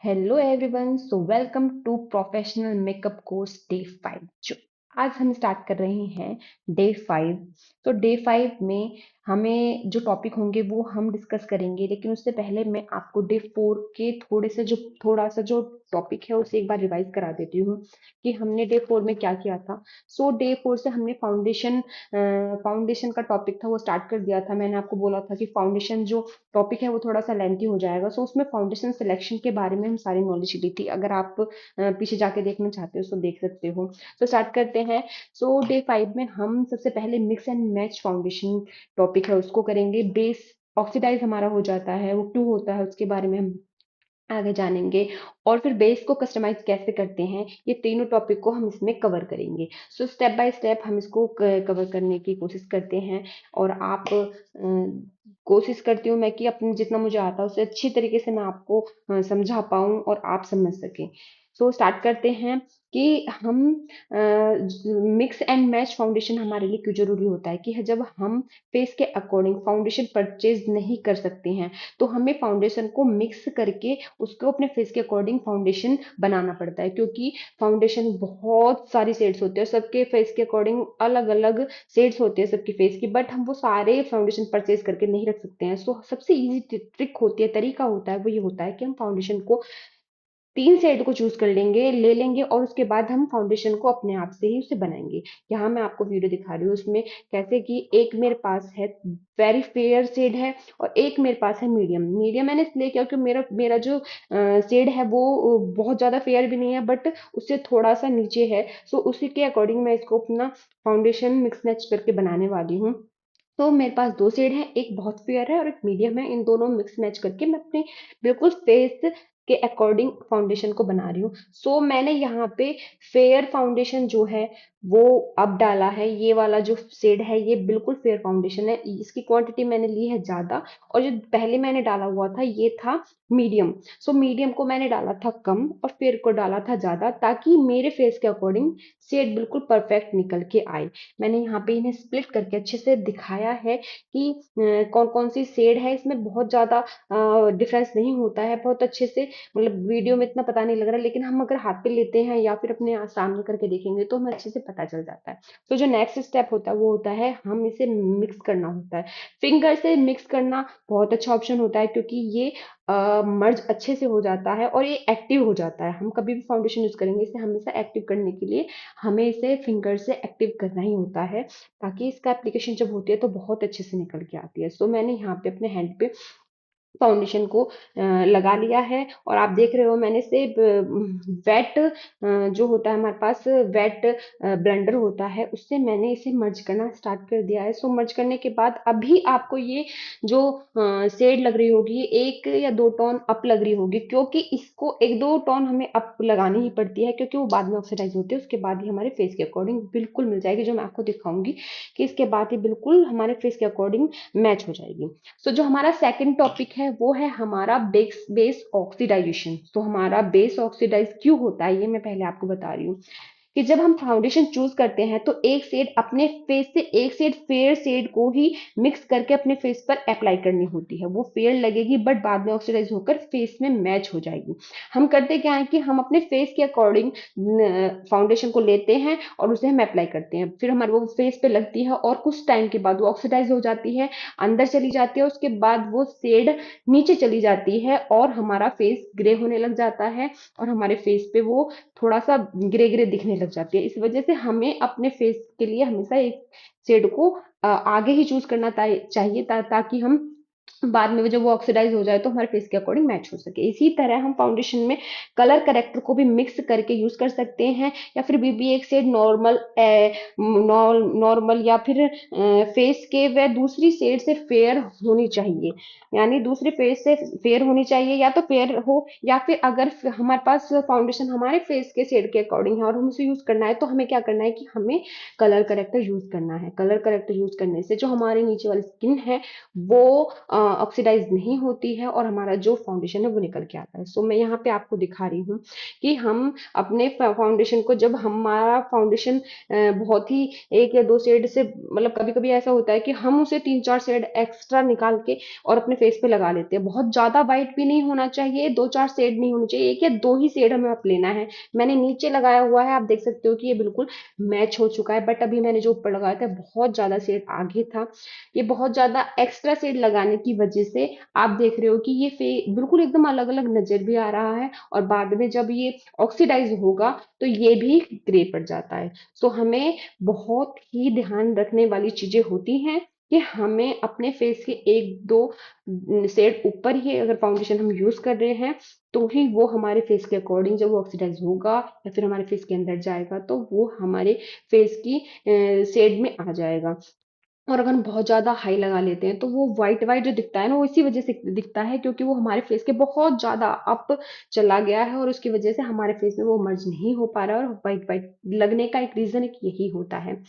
Hello everyone, so welcome to professional makeup course day 5। जो आज हम स्टार्ट कर रहे हैं डे 5। तो डे 5 में हमें जो टॉपिक होंगे वो हम डिस्कस करेंगे, लेकिन उससे पहले मैं आपको डे 4 के थोड़ा सा जो टॉपिक है उसे एक बार रिवाइज करा देती हूँ कि हमने डे 4 में क्या किया था। सो डे 4 से हमने फाउंडेशन का टॉपिक था वो स्टार्ट कर दिया था। मैंने आपको बोला था कि फाउंडेशन जो टॉपिक है वो थोड़ा सा लेंथी हो जाएगा, सो उसमें फाउंडेशन सिलेक्शन के बारे में हम सारी नॉलेज ली थी। अगर आप पीछे जाके देखना चाहते हो तो देख सकते हो। तो स्टार्ट करते हैं। सो डे 5 में हम सबसे पहले mix and match foundation topic है उसको करेंगे। बेस ऑक्सीडाइज हमारा हो जाता है, वो क्यों होता है उसके बारे में हम आगे जानेंगे। और फिर बेस को कस्टमाइज कैसे करते हैं, ये तीनों टॉपिक को हम इसमें कवर करेंगे। सो स्टेप बाय स्टेप हम इसको कवर करने की कोशिश करते हैं। और आप कोशिश करती हूँ मैं कि अपने जितना मुझे आता है उसे अच्छी तरीके से मैं आपको समझा पाऊँ और आप समझ सकें। सो स्टार्ट करते हैं कि हम मिक्स एंड मैच फाउंडेशन हमारे लिए क्यों जरूरी होता है। कि जब हम फेस के अकॉर्डिंग फाउंडेशन परचेज नहीं कर सकते हैं तो हमें फाउंडेशन को मिक्स करके उसको अपने फेस के अकॉर्डिंग फाउंडेशन बनाना पड़ता है। क्योंकि फाउंडेशन बहुत सारी शेड्स होते हैं, सबके फेस के अकॉर्डिंग अलग अलग शेड्स होते हैं सबकी फेस की, बट हम वो सारे फाउंडेशन परचेज करके नहीं रख सकते हैं। सो सबसे इजी ट्रिक होती है, तरीका होता है, वो ये होता है कि हम फाउंडेशन को 3 शेड को चूज कर लेंगे, ले लेंगे और उसके बाद हम फाउंडेशन को अपने आप से ही उसे बनाएंगे। यहाँ मैं आपको वीडियो दिखा रही हूँ उसमें कैसे कि एक मेरे पास है वेरी फेयर शेड है और एक मेरे पास है मीडियम। मीडियम मैंने इसलिए किया क्योंकि मेरा मेरा जो शेड है वो बहुत ज्यादा फेयर भी नहीं है, बट उससे थोड़ा सा नीचे है। सो उसी के अकॉर्डिंग मैं इसको अपना फाउंडेशन मिक्स मैच करके बनाने वाली हूँ। तो मेरे पास 2 शेड हैं, एक बहुत फेयर है और एक मीडियम है। इन दोनों मिक्स मैच करके मैं अपने बिल्कुल फेस के अकॉर्डिंग फाउंडेशन को बना रही हूँ। सो मैंने यहाँ पे फेयर फाउंडेशन जो है वो अब डाला है। ये वाला जो शेड है ये बिल्कुल फेयर फाउंडेशन है, इसकी क्वांटिटी मैंने ली है ज्यादा। और जो पहले मैंने डाला हुआ था ये था मीडियम। सो मीडियम को मैंने डाला था कम और फेयर को डाला था ज्यादा, ताकि मेरे फेस के अकॉर्डिंग शेड बिल्कुल परफेक्ट निकल के आए। मैंने यहाँ पे इन्हें स्प्लिट करके अच्छे से दिखाया है कि कौन कौन सी शेड है। इसमें बहुत ज्यादा डिफरेंस नहीं होता है, बहुत अच्छे से, मतलब वीडियो में इतना पता नहीं लग रहा, लेकिन हम अगर हाथ पे लेते हैं या फिर अपने सामने करके देखेंगे तो हमें अच्छे से पता चल जाता है। तो जो नेक्स्ट स्टेप होता है वो होता है हम इसे मिक्स करना होता है। फिंगर से मिक्स करना बहुत अच्छा ऑप्शन होता है, क्योंकि ये मर्ज अच्छे से हो जाता है और ये एक्टिव हो जाता है। हम कभी भी फाउंडेशन यूज करेंगे इसे हमेशा एक्टिव करने के लिए हमें इसे फिंगर से एक्टिव करना ही होता है, ताकि इसका एप्लीकेशन जब होती है तो बहुत अच्छे से निकल के आती है। सो मैंने यहाँ पे अपने हैंड पे फाउंडेशन को लगा लिया है और आप देख रहे हो मैंने इसे वेट जो होता है हमारे पास वेट ब्लेंडर होता है उससे मैंने इसे मर्ज करना स्टार्ट कर दिया है। सो मर्ज करने के बाद अभी आपको ये जो शेड लग रही होगी एक या दो टोन अप लग रही होगी, क्योंकि इसको एक दो टोन हमें अप लगानी ही पड़ती है, क्योंकि वो बाद में ऑक्सीडाइज होती है। उसके बाद ही हमारे फेस के अकॉर्डिंग बिल्कुल मिल जाएगी, जो मैं आपको दिखाऊंगी कि इसके बाद ही बिल्कुल हमारे फेस के अकॉर्डिंग मैच हो जाएगी। सो जो हमारा सेकंड टॉपिक है वो है हमारा बेस बेस ऑक्सीडाइजेशन। तो हमारा बेस ऑक्सीडाइज क्यों होता है ये मैं पहले आपको बता रही हूँ। कि जब हम फाउंडेशन चूज करते हैं तो एक शेड अपने फेस से एक शेड फेयर शेड को ही मिक्स करके अपने फेस पर अप्लाई करनी होती है। वो फेयर लगेगी बट बाद में ऑक्सीडाइज होकर फेस में मैच हो जाएगी। हम करते क्या है कि हम अपने फेस के अकॉर्डिंग फाउंडेशन को लेते हैं और उसे हम अप्लाई करते हैं, फिर हमारे वो फेस पे लगती है और कुछ टाइम के बाद वो ऑक्सीडाइज हो जाती है, अंदर चली जाती है। उसके बाद वो शेड नीचे चली जाती है और हमारा फेस ग्रे होने लग जाता है और हमारे फेस पे वो थोड़ा सा ग्रे ग्रे दिखने लग जाती है। इस वजह से हमें अपने फेस के लिए हमेशा एक शेड को आगे ही चूज करना चाहिए, ताकि हम बाद में जब वो ऑक्सीडाइज हो जाए तो हमारे फेस के अकॉर्डिंग मैच हो सके। इसी तरह हम फाउंडेशन में कलर करेक्टर को भी मिक्स करके यूज कर सकते हैं, या फिर भी एक शेड नॉर्मल नॉर्मल या फिर फेस के व दूसरी शेड से फेयर होनी चाहिए। यानी दूसरे फेस से फेयर होनी चाहिए, या तो फेयर हो या फिर अगर हमारे पास फाउंडेशन हमारे फेस के शेड के अकॉर्डिंग है और हम उसे यूज करना है तो हमें क्या करना है कि हमें कलर करेक्टर यूज करना है। कलर करेक्टर यूज करने से जो हमारे नीचे वाली स्किन है वो ऑक्सीडाइज नहीं होती है और हमारा जो फाउंडेशन है वो निकल के आता है। सो मैं यहाँ पे आपको दिखा रही हूँ कि हम अपने फाउंडेशन को, जब हमारा फाउंडेशन बहुत ही एक या दो शेड से, मतलब कभी कभी ऐसा होता है कि हम उसे तीन चार शेड एक्स्ट्रा निकाल के और अपने फेस पे लगा लेते हैं। बहुत ज्यादा वाइट भी नहीं होना चाहिए, दो चार शेड नहीं होनी चाहिए, एक या दो ही शेड हमें आप लेना है। मैंने नीचे लगाया हुआ है, आप देख सकते हो कि ये बिल्कुल मैच हो चुका है, बट अभी मैंने जो ऊपर लगाया था बहुत ज्यादा शेड आगे था। ये बहुत ज्यादा एक्स्ट्रा शेड लगाने की वजह से आप देख रहे हो कि ये बिल्कुल एकदम अलग अलग नजर भी आ रहा है, और बाद में जब ये ऑक्सीडाइज होगा तो ये भी ग्रे पड़ जाता है। सो हमें बहुत ही ध्यान रखने वाली चीजें होती हैं कि हमें अपने फेस के एक दो शेड ऊपर ही अगर फाउंडेशन हम यूज कर रहे हैं, तो ही वो हमारे फेस के अकॉर्डिंग जब वो ऑक्सीडाइज होगा या फिर हमारे फेस के अंदर जाएगा तो वो हमारे फेस की शेड में आ जाएगा। और अगर हम बहुत ज्यादा हाई लगा लेते हैं तो वो व्हाइट व्हाइट जो दिखता है ना, वो इसी वजह से दिखता है क्योंकि वो हमारे फेस के बहुत ज्यादा अप चला गया है, और उसकी वजह से हमारे फेस में वो मर्ज नहीं हो पा रहा है, और व्हाइट व्हाइट लगने का एक रीजन एक यही होता है।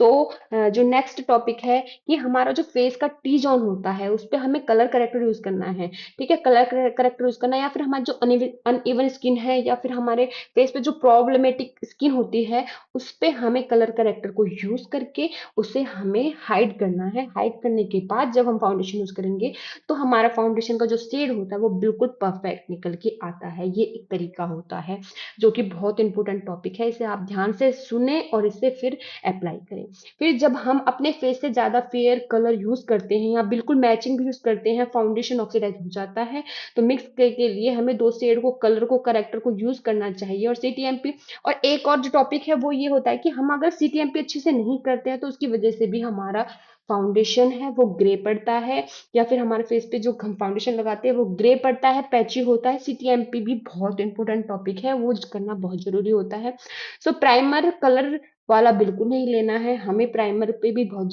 सो जो नेक्स्ट टॉपिक है कि हमारा जो फेस का टी जोन होता है उस पे हमें कलर करेक्टर यूज करना है। ठीक है, कलर करेक्टर यूज करना है, या फिर हमारी जो अनइवन स्किन है या फिर हमारे फेस पे जो प्रॉब्लमेटिक स्किन होती है उस पे हमें कलर करेक्टर को यूज करके उसे हमें हाइड करना है। हाइड करने के बाद जब हम फाउंडेशन यूज करेंगे तो हमारा फाउंडेशन का जो शेड होता है वो बिल्कुल परफेक्ट निकल के आता है। ये एक तरीका होता है जो कि बहुत इंपॉर्टेंट टॉपिक है, इसे आप ध्यान से सुने और इसे फिर अप्लाई करें। फिर जब हम अपने फेस से ज्यादा फेयर कलर यूज करते हैं या बिल्कुल मैचिंग भी यूज करते हैं, फाउंडेशन ऑक्सीडाइज हो जाता है, तो मिक्स के लिए हमें दो शेड को, कलर को, करेक्टर को यूज करना चाहिए। और सीटीएमपी, और एक और जो टॉपिक है वो ये होता है कि हम अगर सीटीएमपी अच्छे से नहीं करते हैं तो उसकी वजह से भी हमारा फाउंडेशन है वो ग्रे पड़ता है, या फिर हमारे फेस पे जो हम फाउंडेशन लगाते हैं वो ग्रे पड़ता है, पैची होता है। सीटीएमपी भी बहुत इंपॉर्टेंट टॉपिक है, वो करना बहुत जरूरी होता है। सो प्राइमर कलर वाला बिल्कुल नहीं लेना है हमें, प्राइमर पे भी बहुत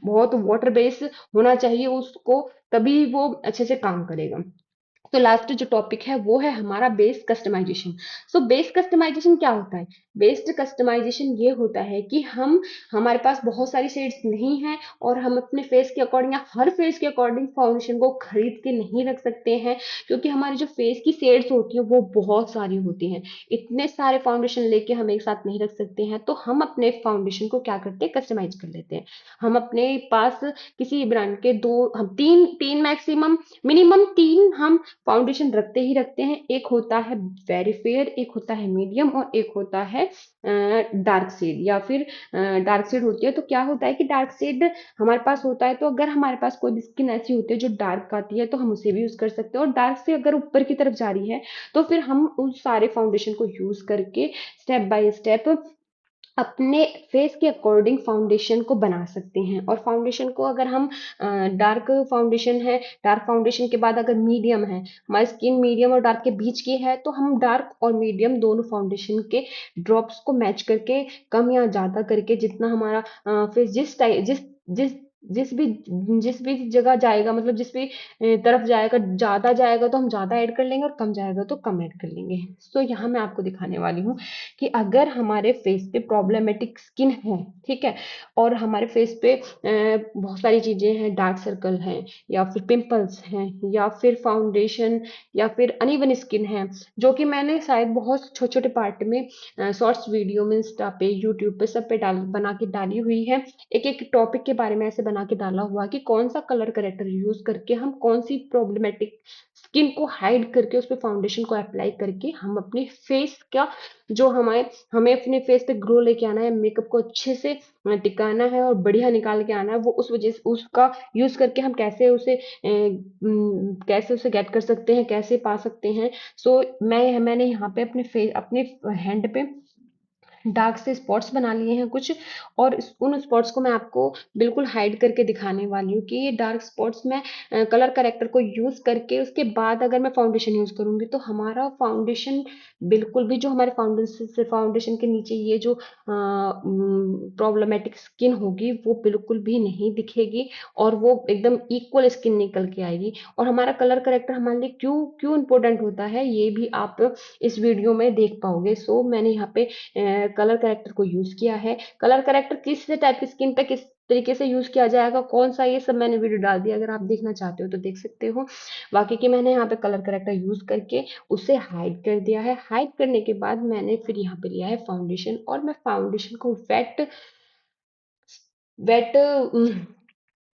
बहुत वाटर बेस होना चाहिए उसको, तभी वो अच्छे से काम करेगा। तो लास्ट जो टॉपिक है वो है हमारा base customisation. So base customisation क्या होता है? बेस्ड कस्टमाइजेशन ये होता है कि हम, हमारे पास बहुत सारी शेड्स नहीं है और हम अपने फेस के अकॉर्डिंग या हर फेस के अकॉर्डिंग फाउंडेशन को खरीद के नहीं रख सकते हैं, क्योंकि हमारी जो फेस की शेड्स होती है वो बहुत सारी होती हैं। इतने सारे फाउंडेशन लेके हम एक साथ नहीं रख सकते हैं, तो हम अपने फाउंडेशन को क्या करते हैं, कस्टमाइज कर लेते हैं। हम अपने पास किसी ब्रांड के दो, हम तीन तीन मैक्सिमम, मिनिमम तीन हम फाउंडेशन रखते ही रखते हैं। एक होता है वेरी फेयर, एक होता है मीडियम, और एक होता है डार्क शेड, या फिर डार्क शेड होती है। तो क्या होता है कि डार्क शेड हमारे पास होता है तो अगर हमारे पास कोई भी स्किन ऐसी होती है जो डार्क आती है तो हम उसे भी यूज कर सकते हैं, और डार्क से अगर ऊपर की तरफ जा रही है तो फिर हम उस सारे फाउंडेशन को यूज करके स्टेप बाय स्टेप अपने फेस के अकॉर्डिंग फाउंडेशन को बना सकते हैं। और फाउंडेशन को अगर हम, डार्क फाउंडेशन है, डार्क फाउंडेशन के बाद अगर मीडियम है, हमारी स्किन मीडियम और डार्क के बीच की है, तो हम डार्क और मीडियम दोनों फाउंडेशन के ड्रॉप्स को मैच करके, कम या ज्यादा करके, जितना हमारा फेस जिस टाइप जिस जिस भी जिस भी जगह जाएगा, मतलब जिस भी तरफ जाएगा, ज्यादा जाएगा तो हम ज्यादा ऐड कर लेंगे और कम जाएगा तो कम ऐड कर लेंगे। तो यहाँ मैं आपको दिखाने वाली हूँ कि अगर हमारे फेस पे प्रॉब्लमेटिक स्किन है, ठीक है, और हमारे फेस पे बहुत सारी चीजें हैं, डार्क सर्कल हैं या फिर पिंपल्स हैं या फिर फाउंडेशन या फिर अनइवन स्किन है, जो कि मैंने शायद बहुत छोटे छोटे पार्ट में, शॉर्ट्स वीडियो में, इंस्टा पे, यूट्यूब पे, सब पे डाल बना के डाली हुई है। एक एक टॉपिक के बारे में ऐसे बना के डाला हुआ कि कौन सा कलर करेक्टर यूज करके हम कौन सी प्रॉब्लमेटिक स्किन को हाइड करके उस पर फाउंडेशन को अप्लाई करके हम अपने फेस का, जो हमारे, हमें अपने फेस पे ग्लो लेके आना है, मेकअप को अच्छे से टिकाना है और बढ़िया निकाल के आना है, वो उस वजह से उसका यूज करके हम कैसे उसे कैसे उसे गेट कर सकते हैं, कैसे पा सकते हैं। सो मैंने यहाँ पे अपने फेस, अपने हैंड पे डार्क से स्पॉट्स बना लिए हैं कुछ, और उन स्पॉट्स को मैं आपको बिल्कुल हाइड करके दिखाने वाली हूँ कि ये डार्क स्पॉट्स मैं कलर करेक्टर को यूज करके उसके बाद अगर मैं फाउंडेशन यूज करूंगी तो हमारा फाउंडेशन बिल्कुल भी, जो हमारे फाउंडेशन फाउंडेशन के नीचे ये जो प्रॉब्लमेटिक स्किन होगी वो बिल्कुल भी नहीं दिखेगी, और वो एकदम इक्वल स्किन निकल के आएगी। और हमारा कलर करेक्टर हमारे लिए क्यों क्यों इंपॉर्टेंट होता है ये भी आप इस वीडियो में देख पाओगे। सो मैंने यहाँ पे कलर करेक्टर को यूज किया है। कलर करेक्टर किस टाइप की स्किन पे किस तरीके से यूज किया जाएगा, कौन सा, ये सब मैंने वीडियो डाल दिया, अगर आप देखना चाहते हो तो देख सकते हो। बाकी की मैंने यहाँ पे कलर करेक्टर यूज करके उसे हाइड कर दिया है। हाइड करने के बाद मैंने फिर यहाँ पे लिया है फाउंडेशन, और मैं फाउंडेशन को वेट वेट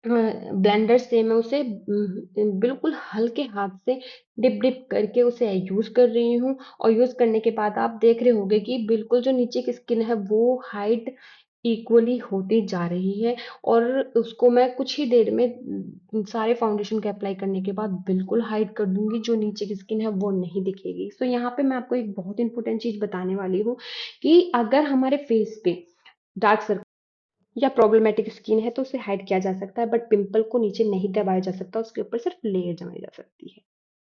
ब्लेंडर से मैं उसे बिल्कुल हल्के हाथ से डिप डिप करके उसे यूज कर रही हूँ। और यूज करने के बाद आप देख रहे होंगे कि बिल्कुल जो नीचे की स्किन है वो हाइट इक्वली होती जा रही है। और उसको मैं कुछ ही देर में सारे फाउंडेशन के अप्लाई करने के बाद बिल्कुल हाइड कर दूंगी, जो नीचे की स्किन है वो नहीं दिखेगी। सो यहाँ पे मैं आपको एक बहुत इंपॉर्टेंट चीज बताने वाली हूँ कि अगर हमारे फेस पे डार्क सर्कल या प्रॉब्लमेटिक स्किन है तो उसे हाइड किया जा सकता है, बट पिंपल को नीचे नहीं दबाया जा सकता, उसके ऊपर सिर्फ लेयर जमाई जा सकती है।